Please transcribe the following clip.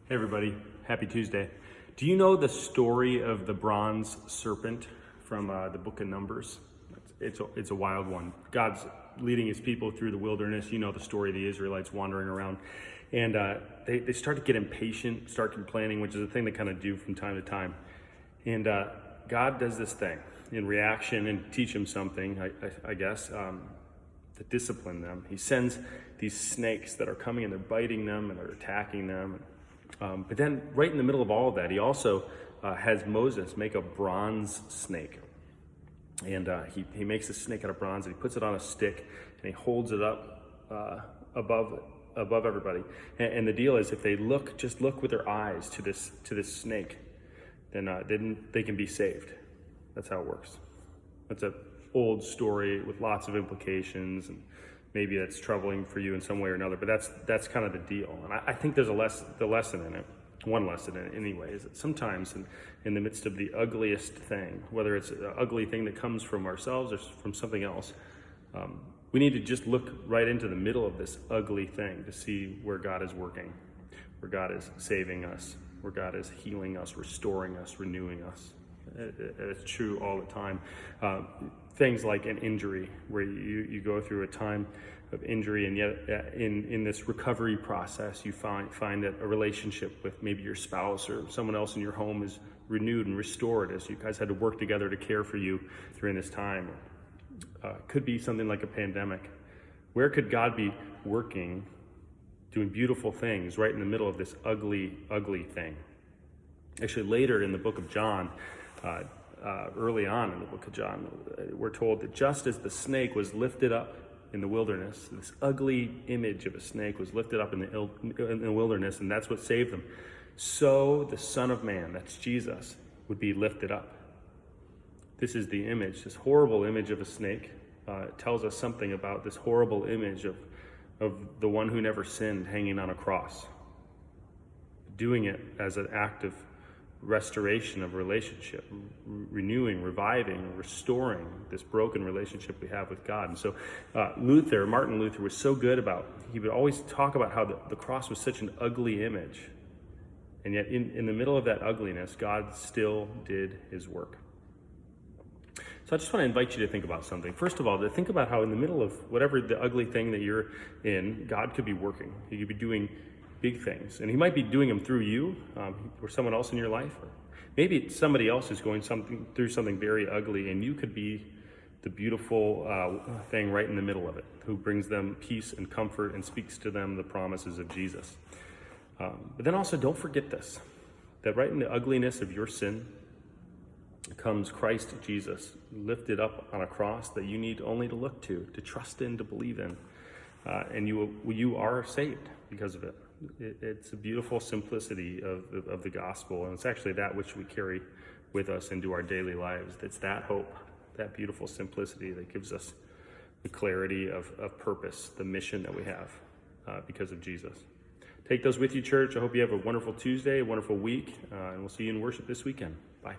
Hey everybody, happy Tuesday. Do you know the story of the bronze serpent from the book of Numbers? It's a wild one. God's leading his people through the wilderness. You know the story of the Israelites wandering around. And they start to get impatient, start complaining, which is a thing they kind of do from time to time. And God does this thing in reaction and teach them something, I guess, to discipline them. He sends these snakes that are coming and they're biting them and they're attacking them. But then right in the middle of all of that, he also has Moses make a bronze snake. And he makes a snake out of bronze and he puts it on a stick and he holds it up above everybody. And the deal is if they just look with their eyes to this snake, then they can be saved. That's how it works. That's an old story with lots of implications, and maybe that's troubling for you in some way or another, but that's kind of the deal. And I think there's the lesson in it, one lesson in it anyway, is that sometimes in the midst of the ugliest thing, whether it's an ugly thing that comes from ourselves or from something else, we need to just look right into the middle of this ugly thing to see where God is working, where God is saving us, where God is healing us, restoring us, renewing us. It's true all the time. Things like an injury, where you go through a time of injury, and yet in this recovery process, you find that a relationship with maybe your spouse or someone else in your home is renewed and restored as you guys had to work together to care for you during this time. Could be something like a pandemic. Where could God be working, doing beautiful things right in the middle of this ugly, ugly thing? Actually, later in the book of John, early on in the book of John, we're told that just as the snake was lifted up in the wilderness, this ugly image of a snake was lifted up in the wilderness, and that's what saved them, so the Son of Man, that's Jesus, would be lifted up. This is the image, this horrible image of a snake. It tells us something about this horrible image of the one who never sinned hanging on a cross, doing it as an act of restoration of relationship, renewing, reviving, restoring this broken relationship we have with God. And so Martin Luther was so good about, he would always talk about how the cross was such an ugly image. And yet in the middle of that ugliness, God still did his work. So I just want to invite you to think about something. First of all, to think about how in the middle of whatever the ugly thing that you're in, God could be working. He could be doing big things, and he might be doing them through you or someone else in your life, or maybe somebody else is going through something very ugly, and you could be the beautiful thing right in the middle of it, who brings them peace and comfort and speaks to them the promises of Jesus. But then also don't forget this, that right in the ugliness of your sin comes Christ Jesus, lifted up on a cross that you need only to look to trust in, to believe in, and you are saved because of it. It's a beautiful simplicity of the gospel, and it's actually that which we carry with us into our daily lives. It's that hope, that beautiful simplicity that gives us the clarity of purpose, the mission that we have because of Jesus. Take those with you, church. I hope you have a wonderful Tuesday, a wonderful week, and we'll see you in worship this weekend. Bye.